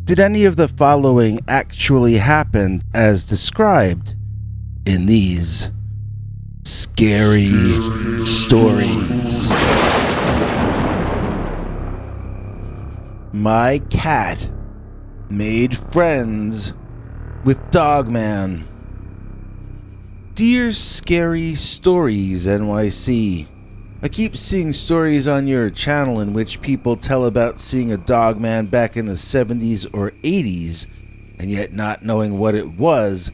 Did any of the following actually happen as described in these scary stories? My cat made friends with Dogman. Dear Scary Stories NYC, I keep seeing stories on your channel in which people tell about seeing a Dogman back in the 70s or 80s and yet not knowing what it was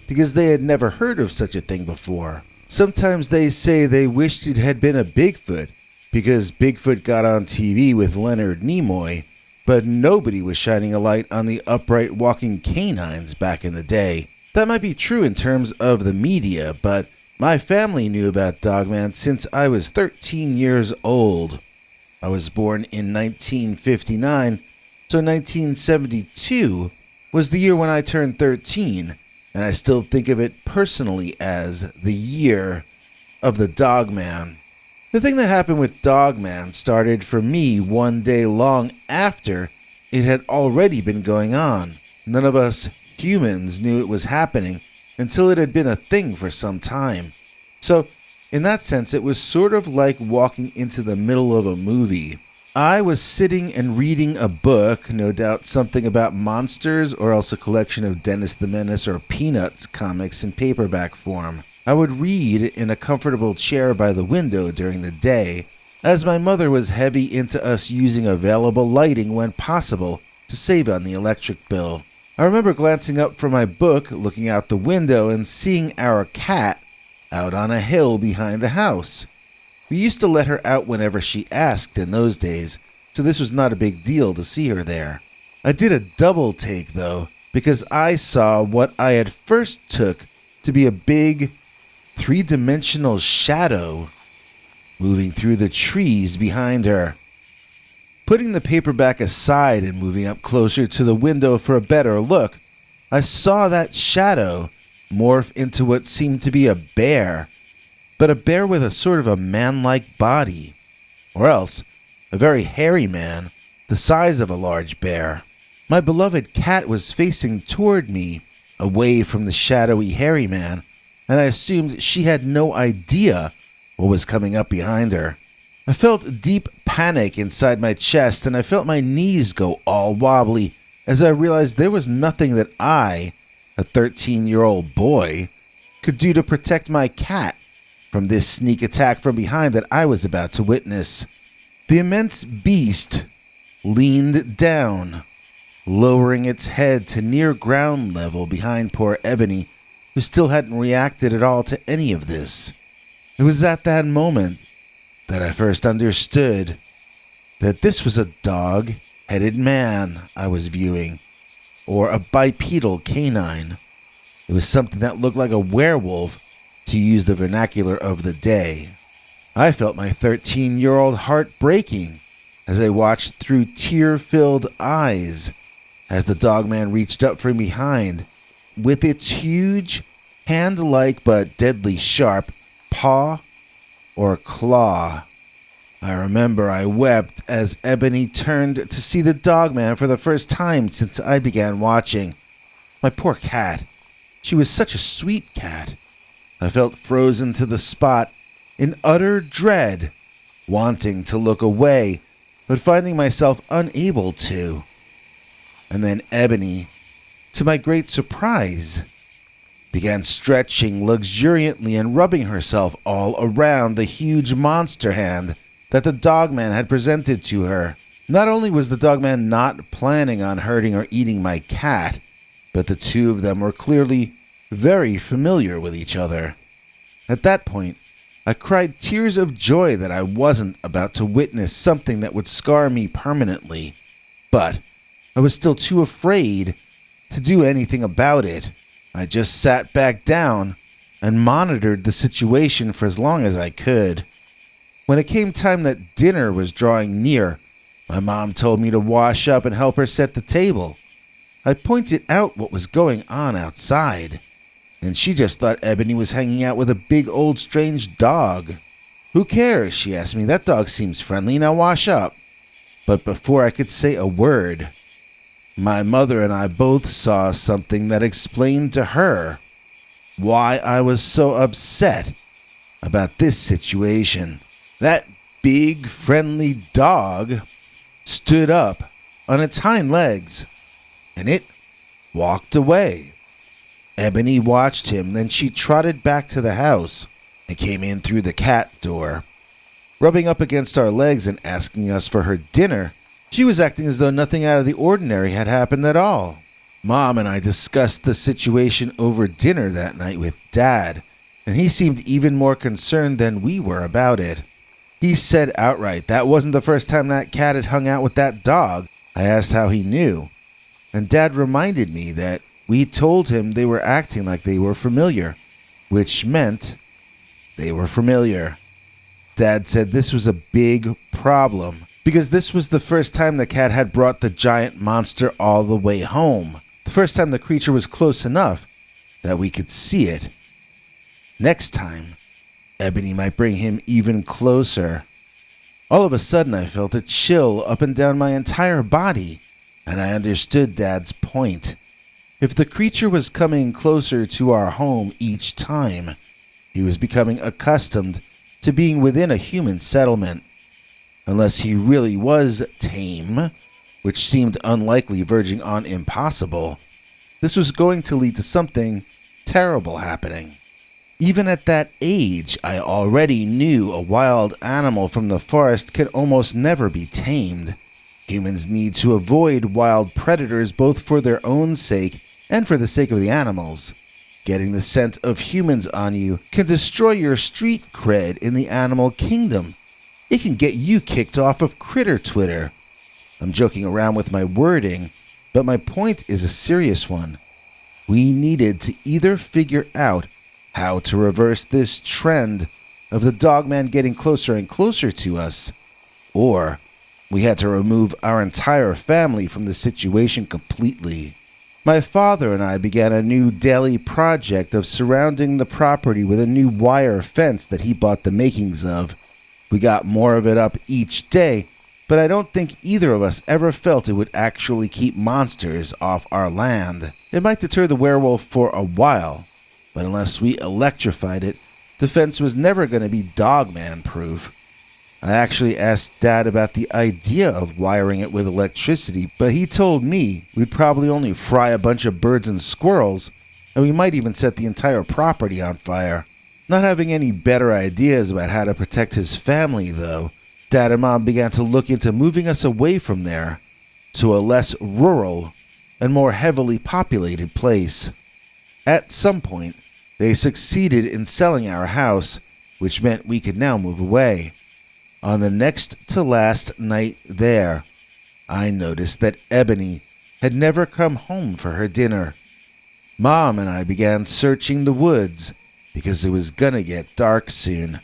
because they had never heard of such a thing before. Sometimes they say they wished it had been a Bigfoot because Bigfoot got on TV with Leonard Nimoy, but nobody was shining a light on the upright walking canines back in the day. That might be true in terms of the media, but my family knew about Dogman since I was 13 years old. I was born in 1959, so 1972 was the year when I turned 13, and I still think of it personally as the year of the Dogman. The thing that happened with Dogman started for me one day long after it had already been going on. None of us humans knew it was happening until it had been a thing for some time. So, in that sense, it was sort of like walking into the middle of a movie. I was sitting and reading a book, no doubt something about monsters or else a collection of Dennis the Menace or Peanuts comics in paperback form. I would read in a comfortable chair by the window during the day, as my mother was heavy into us using available lighting when possible to save on the electric bill. I remember glancing up from my book, looking out the window, and seeing our cat out on a hill behind the house. We used to let her out whenever she asked in those days, so this was not a big deal to see her there. I did a double take, though, because I saw what I at first took to be a big, three-dimensional shadow moving through the trees behind her. Putting the paperback aside and moving up closer to the window for a better look, I saw that shadow morph into what seemed to be a bear, but a bear with a sort of a man-like body, or else a very hairy man, the size of a large bear. My beloved cat was facing toward me, away from the shadowy hairy man, and I assumed she had no idea what was coming up behind her. I felt deep panic inside my chest, and I felt my knees go all wobbly as I realized there was nothing that I, a 13-year-old boy, could do to protect my cat from this sneak attack from behind that I was about to witness. The immense beast leaned down, lowering its head to near ground level behind poor Ebony, who still hadn't reacted at all to any of this. It was at that moment that I first understood that this was a dog-headed man I was viewing, or a bipedal canine. It was something that looked like a werewolf, to use the vernacular of the day. I felt my 13-year-old heart breaking as I watched through tear-filled eyes as the Dogman reached up from behind with its huge, hand-like but deadly sharp paw or claw. I remember I wept as Ebony turned to see the Dogman for the first time since I began watching. My poor cat. She was such a sweet cat. I felt frozen to the spot in utter dread, wanting to look away, but finding myself unable to. And then Ebony, to my great surprise, began stretching luxuriantly and rubbing herself all around the huge monster hand that the Dogman had presented to her. Not only was the Dogman not planning on hurting or eating my cat, but the two of them were clearly very familiar with each other. At that point, I cried tears of joy that I wasn't about to witness something that would scar me permanently, but I was still too afraid to do anything about it. I just sat back down and monitored the situation for as long as I could. When it came time that dinner was drawing near, my mom told me to wash up and help her set the table. I pointed out what was going on outside, and she just thought Ebony was hanging out with a big old strange dog. "Who cares?" she asked me. "That dog seems friendly. Now wash up." But before I could say a word, My mother and I both saw something that explained to her why I was so upset about this situation. That big, friendly dog stood up on its hind legs, and it walked away. Ebony watched him, then she trotted back to the house and came in through the cat door. Rubbing up against our legs and asking us for her dinner, she was acting as though nothing out of the ordinary had happened at all. Mom and I discussed the situation over dinner that night with Dad, and he seemed even more concerned than we were about it. He said outright that wasn't the first time that cat had hung out with that dog. I asked how he knew, and Dad reminded me that we told him they were acting like they were familiar, which meant they were familiar. Dad said this was a big problem, because this was the first time the cat had brought the giant monster all the way home. The first time the creature was close enough that we could see it. Next time, Ebony might bring him even closer. All of a sudden, I felt a chill up and down my entire body, and I understood Dad's point. If the creature was coming closer to our home each time, he was becoming accustomed to being within a human settlement. Unless he really was tame, which seemed unlikely, verging on impossible, this was going to lead to something terrible happening. Even at that age, I already knew a wild animal from the forest can almost never be tamed. Humans need to avoid wild predators both for their own sake and for the sake of the animals. Getting the scent of humans on you can destroy your street cred in the animal kingdom. It can get you kicked off of Critter Twitter. I'm joking around with my wording, but my point is a serious one. We needed to either figure out how to reverse this trend of the Dogman getting closer and closer to us, or we had to remove our entire family from the situation completely. My father and I began a new daily project of surrounding the property with a new wire fence that he bought the makings of. We got more of it up each day, but I don't think either of us ever felt it would actually keep monsters off our land. It might deter the werewolf for a while, but unless we electrified it, the fence was never going to be Dogman proof. I actually asked Dad about the idea of wiring it with electricity, but he told me we'd probably only fry a bunch of birds and squirrels, and we might even set the entire property on fire. Not having any better ideas about how to protect his family, though, Dad and Mom began to look into moving us away from there to a less rural and more heavily populated place. At some point, they succeeded in selling our house, which meant we could now move away. On the next to last night there, I noticed that Ebony had never come home for her dinner. Mom and I began searching the woods because it was gonna get dark soon.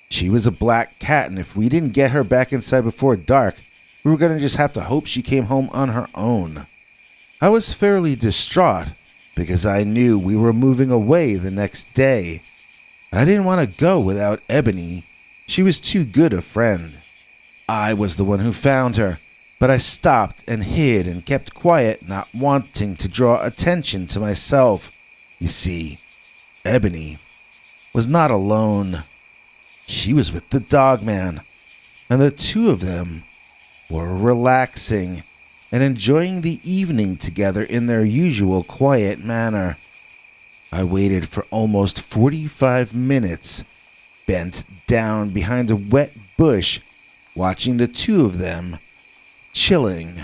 She was a black cat, and if we didn't get her back inside before dark, we were gonna just have to hope she came home on her own. I was fairly distraught because I knew we were moving away the next day. I didn't want to go without Ebony. She was too good a friend. I was the one who found her, but I stopped and hid and kept quiet, not wanting to draw attention to myself. You see, Ebony was not alone. She was with the Dogman, and the two of them were relaxing and enjoying the evening together in their usual quiet manner. I waited for almost 45 minutes, bent down behind a wet bush, watching the two of them chilling.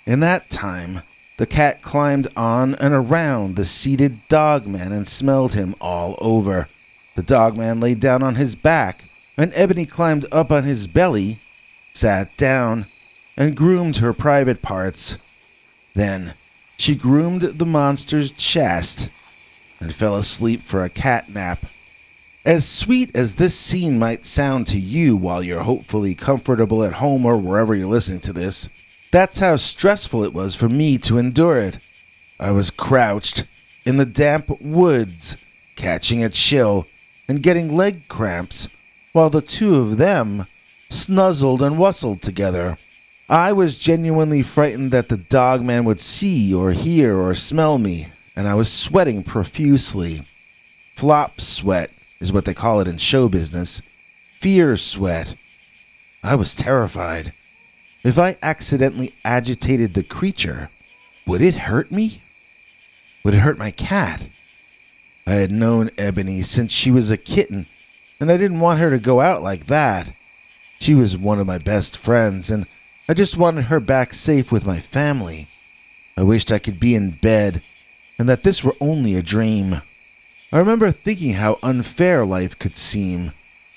In that time, the cat climbed on and around the seated Dogman and smelled him all over. The Dogman lay down on his back, and Ebony climbed up on his belly, sat down, and groomed her private parts. Then she groomed the monster's chest and fell asleep for a cat nap. As sweet as this scene might sound to you while you're hopefully comfortable at home or wherever you're listening to this, that's how stressful it was for me to endure it. I was crouched in the damp woods, catching a chill and getting leg cramps, while the two of them snuzzled and wustled together. I was genuinely frightened that the Dogman would see or hear or smell me, and I was sweating profusely. Flop sweat is what they call it in show business. Fear sweat. I was terrified. If I accidentally agitated the creature, would it hurt me? Would it hurt my cat? I had known Ebony since she was a kitten, and I didn't want her to go out like that. She was one of my best friends, and I just wanted her back safe with my family. I wished I could be in bed, and that this were only a dream. I remember thinking how unfair life could seem.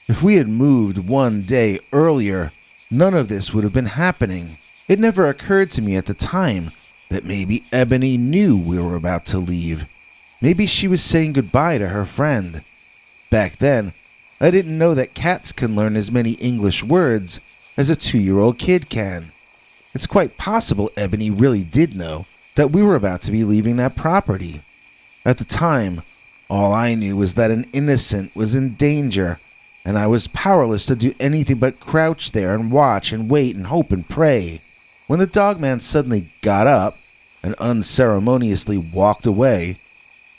If we had moved one day earlier, none of this would have been happening. It never occurred to me at the time that maybe Ebony knew we were about to leave. Maybe she was saying goodbye to her friend. Back then, I didn't know that cats can learn as many English words as a 2-year-old kid can. It's quite possible Ebony really did know that we were about to be leaving that property. At the time, all I knew was that an innocent was in danger, and I was powerless to do anything but crouch there and watch and wait and hope and pray. When the Dogman suddenly got up and unceremoniously walked away,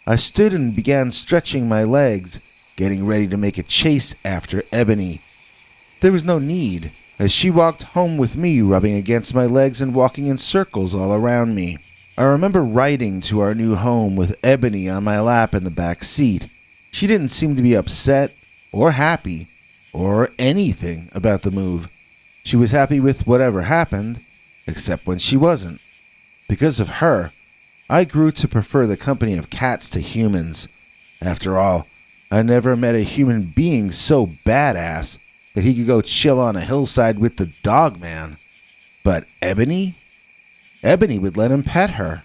I stood and began stretching my legs, getting ready to make a chase after Ebony. There was no need, as she walked home with me rubbing against my legs and walking in circles all around me. I remember riding to our new home with Ebony on my lap in the back seat. She didn't seem to be upset or happy or anything about the move. She was happy with whatever happened, except when she wasn't. Because of her, I grew to prefer the company of cats to humans. After all, I never met a human being so badass that he could go chill on a hillside with the Dogman. But Ebony? Ebony would let him pet her.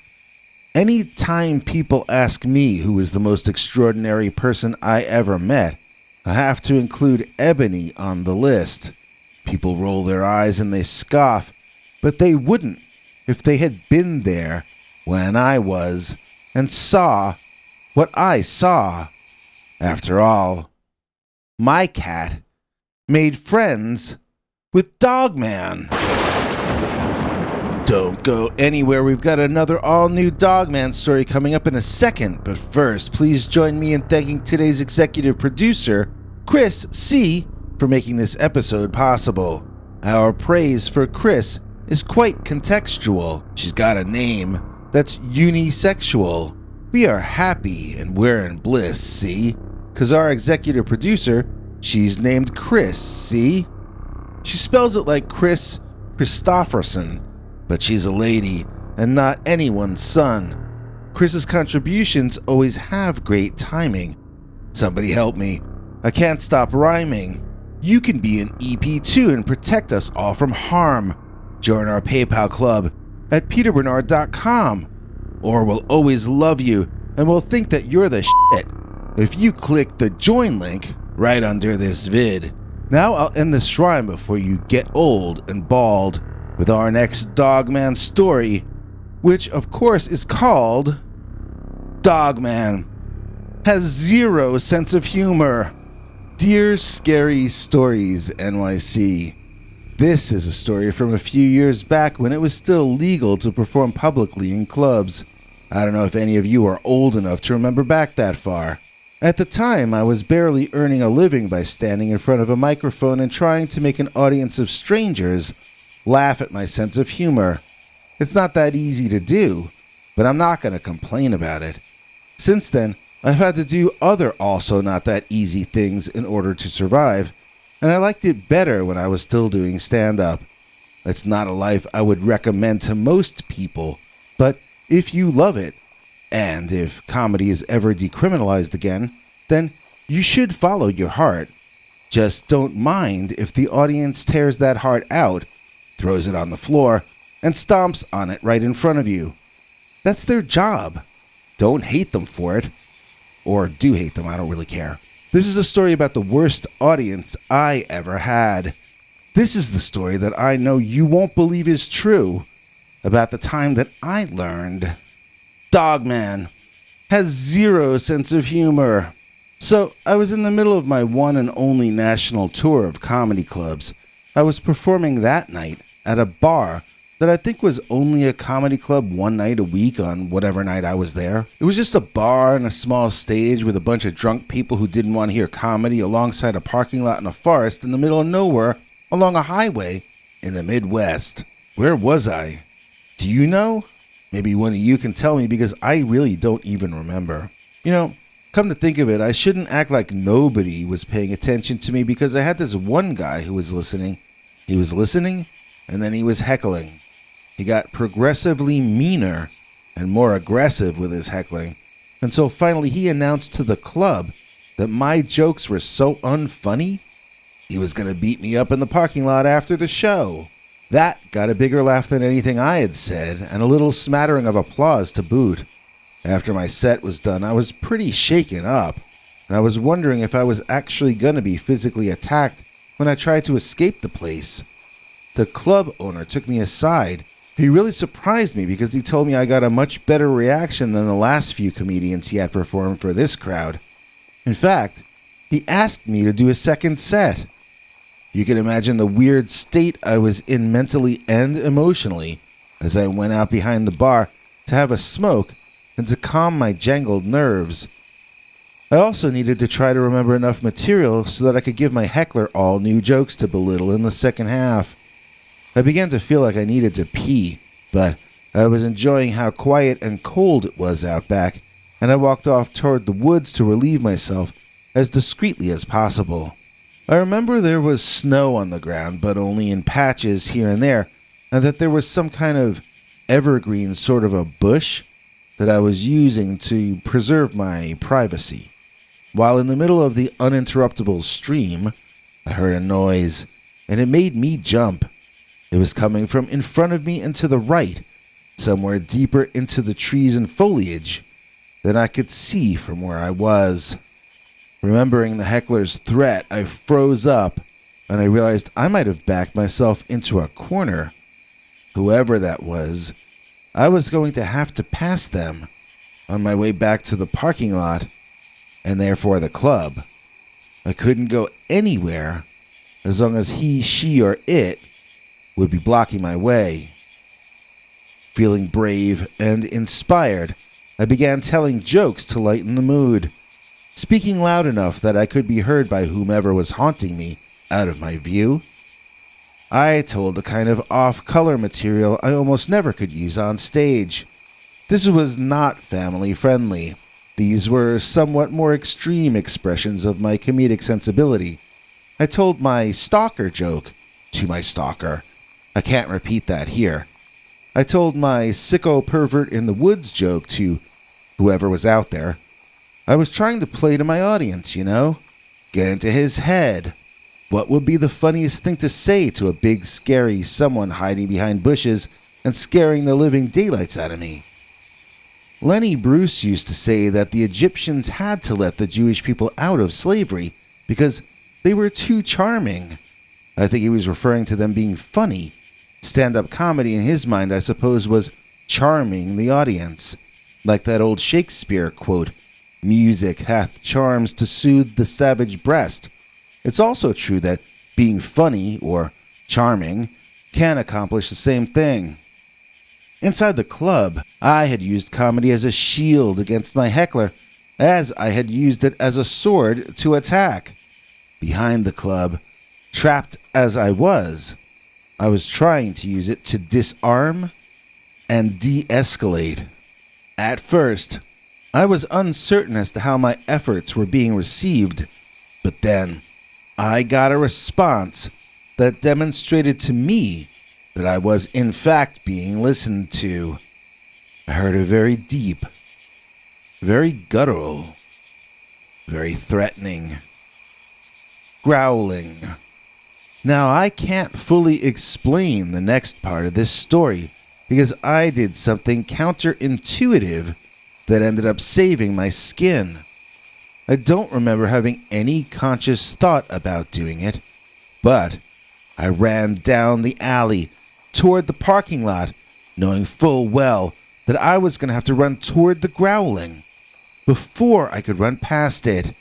Any time people ask me who is the most extraordinary person I ever met, I have to include Ebony on the list. People roll their eyes and they scoff, but they wouldn't if they had been there when I was and saw what I saw. After all, my cat made friends with Dogman. Don't go anywhere, we've got another all-new Dogman story coming up in a second, but first, please join me in thanking today's executive producer, Chris C., for making this episode possible. Our praise for Chris is quite contextual. She's got a name that's unisexual. We are happy and we're in bliss, see? Because our executive producer, she's named Chris, see? She spells it like Chris Christopherson, but she's a lady and not anyone's son. Chris's contributions always have great timing. Somebody help me. I can't stop rhyming. You can be an EP too and protect us all from harm. Join our PayPal club at peterbernard.com, or we'll always love you and we'll think that you're the shit if you click the join link right under this vid. Now I'll end this rhyme before you get old and bald with our next Dogman story, which of course is called Dogman Has Zero Sense of Humor. Dear Scary Stories NYC, this is a story from a few years back when it was still legal to perform publicly in clubs. I don't know if any of you are old enough to remember back that far. At the time, I was barely earning a living by standing in front of a microphone and trying to make an audience of strangers laugh at my sense of humor. It's not that easy to do, but I'm not going to complain about it. Since then, I've had to do other also not that easy things in order to survive, and I liked it better when I was still doing stand-up. It's not a life I would recommend to most people, but if you love it, and if comedy is ever decriminalized again, then you should follow your heart. Just don't mind if the audience tears that heart out, throws it on the floor, and stomps on it right in front of you. That's their job. Don't hate them for it. Or do hate them, I don't really care. This is a story about the worst audience I ever had. This is the story that I know you won't believe is true about the time that I learned Dogman has zero sense of humor. So I was in the middle of my one and only national tour of comedy clubs. I was performing that night at a bar that I think was only a comedy club one night a week on whatever night I was there. It was just a bar and a small stage with a bunch of drunk people who didn't want to hear comedy alongside a parking lot in a forest in the middle of nowhere along a highway in the Midwest. Where was I? Do you know? Maybe one of you can tell me because I really don't even remember. Come to think of it, I shouldn't act like nobody was paying attention to me because I had this one guy who was listening. He was listening, and then he was heckling. He got progressively meaner and more aggressive with his heckling until finally he announced to the club that my jokes were so unfunny, he was going to beat me up in the parking lot after the show. That got a bigger laugh than anything I had said, and a little smattering of applause to boot. After my set was done, I was pretty shaken up, and I was wondering if I was actually going to be physically attacked when I tried to escape the place. The club owner took me aside. He really surprised me because he told me I got a much better reaction than the last few comedians he had performed for this crowd. In fact, he asked me to do a second set. You can imagine the weird state I was in mentally and emotionally as I went out behind the bar to have a smoke and to calm my jangled nerves. I also needed to try to remember enough material so that I could give my heckler all new jokes to belittle in the second half. I began to feel like I needed to pee, but I was enjoying how quiet and cold it was out back, and I walked off toward the woods to relieve myself as discreetly as possible. I remember there was snow on the ground, but only in patches here and there, and that there was some kind of evergreen sort of a bush that I was using to preserve my privacy. While in the middle of the uninterruptible stream, I heard a noise, and it made me jump. It was coming from in front of me and to the right, somewhere deeper into the trees and foliage than I could see from where I was. Remembering the heckler's threat, I froze up, and I realized I might have backed myself into a corner. Whoever that was, I was going to have to pass them on my way back to the parking lot, and therefore the club. I couldn't go anywhere as long as he, she, or it would be blocking my way. Feeling brave and inspired, I began telling jokes to lighten the mood, speaking loud enough that I could be heard by whomever was haunting me out of my view. I told the kind of off-color material I almost never could use on stage. This was not family-friendly. These were somewhat more extreme expressions of my comedic sensibility. I told my stalker joke to my stalker. I can't repeat that here. I told my sicko pervert in the woods joke to whoever was out there. I was trying to play to my audience, get into his head. What would be the funniest thing to say to a big, scary someone hiding behind bushes and scaring the living daylights out of me? Lenny Bruce used to say that the Egyptians had to let the Jewish people out of slavery because they were too charming. I think he was referring to them being funny. Stand-up comedy in his mind, I suppose, was charming the audience. Like that old Shakespeare quote, "Music hath charms to soothe the savage breast." It's also true that being funny, or charming, can accomplish the same thing. Inside the club, I had used comedy as a shield against my heckler, as I had used it as a sword to attack. Behind the club, trapped as I was trying to use it to disarm and de-escalate. At first, I was uncertain as to how my efforts were being received, but then I got a response that demonstrated to me that I was in fact being listened to. I heard a very deep, very guttural, very threatening growling. Now, I can't fully explain the next part of this story because I did something counterintuitive that ended up saving my skin. I don't remember having any conscious thought about doing it, but I ran down the alley toward the parking lot, knowing full well that I was going to have to run toward the growling before I could run past it.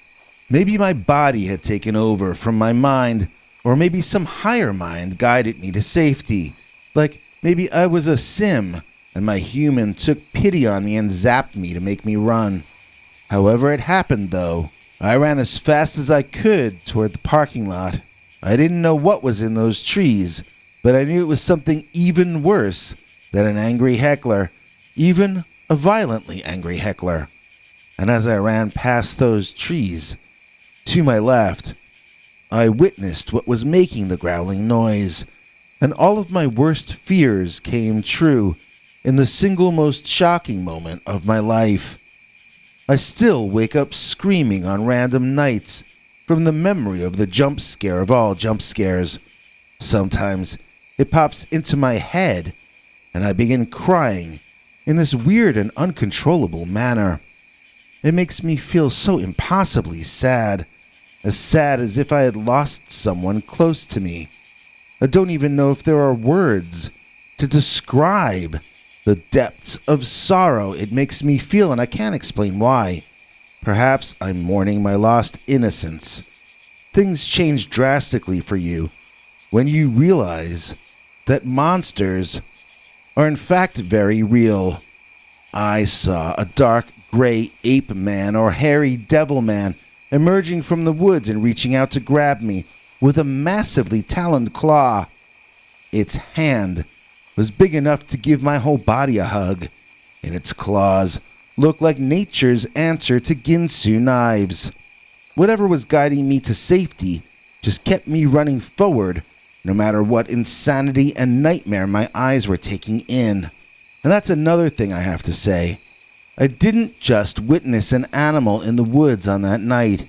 Maybe my body had taken over from my mind, or maybe some higher mind guided me to safety. Like maybe I was a sim and my human took pity on me and zapped me to make me run. However it happened, though, I ran as fast as I could toward the parking lot. I didn't know what was in those trees, but I knew it was something even worse than an angry heckler, even a violently angry heckler. And as I ran past those trees, to my left, I witnessed what was making the growling noise, and all of my worst fears came true in the single most shocking moment of my life. I still wake up screaming on random nights from the memory of the jump scare of all jump scares. Sometimes it pops into my head, and I begin crying in this weird and uncontrollable manner. It makes me feel so impossibly sad as if I had lost someone close to me. I don't even know if there are words to describe the depths of sorrow it makes me feel, and I can't explain why. Perhaps I'm mourning my lost innocence. Things change drastically for you when you realize that monsters are in fact very real. I saw a dark gray ape man or hairy devil man emerging from the woods and reaching out to grab me with a massively taloned claw. Its hand was big enough to give my whole body a hug, and its claws looked like nature's answer to Ginsu knives. Whatever was guiding me to safety just kept me running forward, no matter what insanity and nightmare my eyes were taking in. And that's another thing I have to say. I didn't just witness an animal in the woods on that night.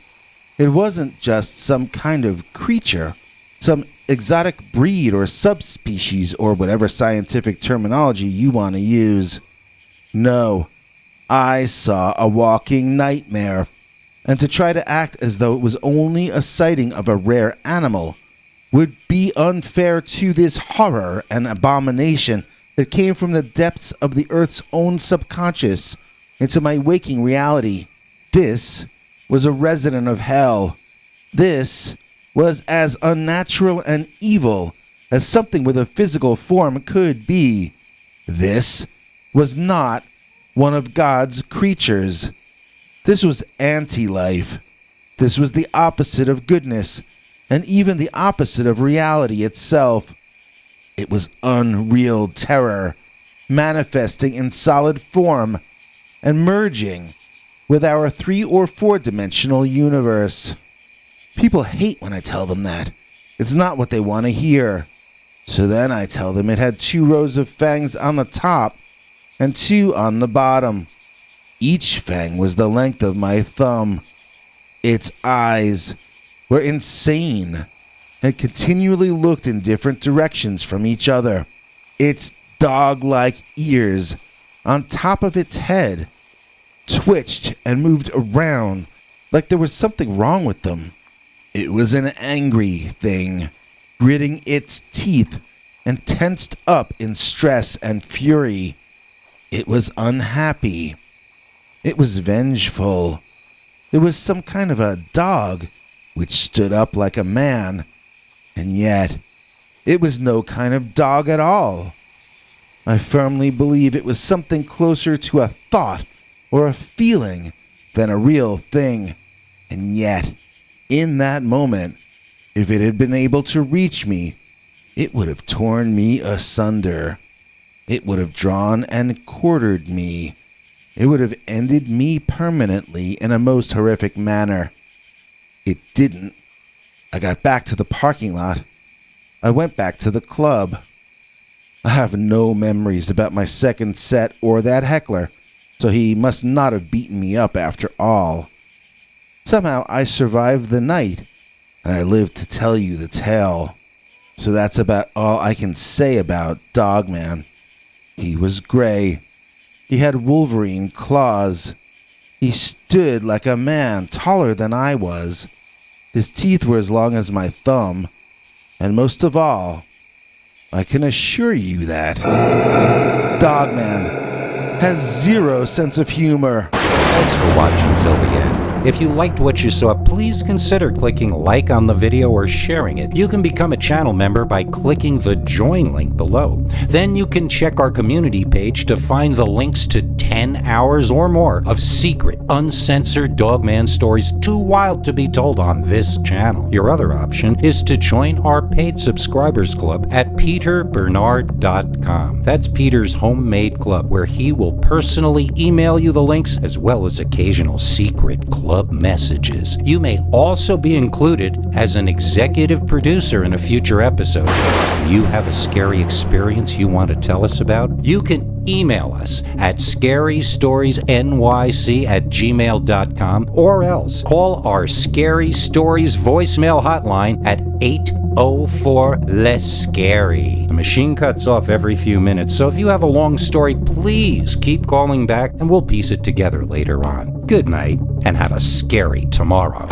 It wasn't just some kind of creature, some exotic breed or subspecies or whatever scientific terminology you want to use. No, I saw a walking nightmare. And to try to act as though it was only a sighting of a rare animal would be unfair to this horror and abomination that came from the depths of the Earth's own subconscious into my waking reality. This was a resident of hell. This was as unnatural and evil as something with a physical form could be. This was not one of God's creatures. This was anti-life. This was the opposite of goodness, and even the opposite of reality itself. It was unreal terror, manifesting in solid form and merging with our 3 or 4 dimensional universe. People hate when I tell them that. It's not what they want to hear. So then I tell them it had 2 rows of fangs on the top and 2 on the bottom. Each fang was the length of my thumb. Its eyes were insane and continually looked in different directions from each other. Its dog-like ears on top of its head twitched and moved around like there was something wrong with them. It was an angry thing, gritting its teeth and tensed up in stress and fury. It was unhappy. It was vengeful. It was some kind of a dog which stood up like a man, and yet it was no kind of dog at all. I firmly believe it was something closer to a thought or a feeling than a real thing, and yet, in that moment, if it had been able to reach me, it would have torn me asunder. It would have drawn and quartered me. It would have ended me permanently in a most horrific manner. It didn't. I got back to the parking lot. I went back to the club. I have no memories about my second set or that heckler, so he must not have beaten me up after all. Somehow I survived the night, and I lived to tell you the tale. So that's about all I can say about Dogman. He was gray. He had Wolverine claws. He stood like a man, taller than I was. His teeth were as long as my thumb. And most of all, I can assure you that Dogman has zero sense of humor. Thanks for watching till the end. If you liked what you saw, please consider clicking like on the video or sharing it. You can become a channel member by clicking the join link below. Then you can check our community page to find the links to 10 hours or more of secret, uncensored Dogman stories too wild to be told on this channel. Your other option is to join our paid subscribers club at peterbernard.com. That's Peter's homemade club, where he will personally email you the links as well as occasional secret club messages. You may also be included as an executive producer in a future episode. You have a scary experience you want to tell us about? You can email us at scarystoriesnyc@gmail.com, or else call our Scary Stories voicemail hotline at 804-LESS-SCARY. The machine cuts off every few minutes, so if you have a long story, please keep calling back and we'll piece it together later on. Good night, and have a scary tomorrow.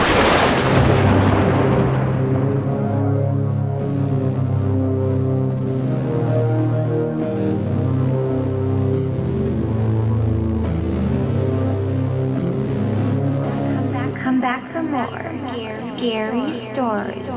Come back for more scary stories.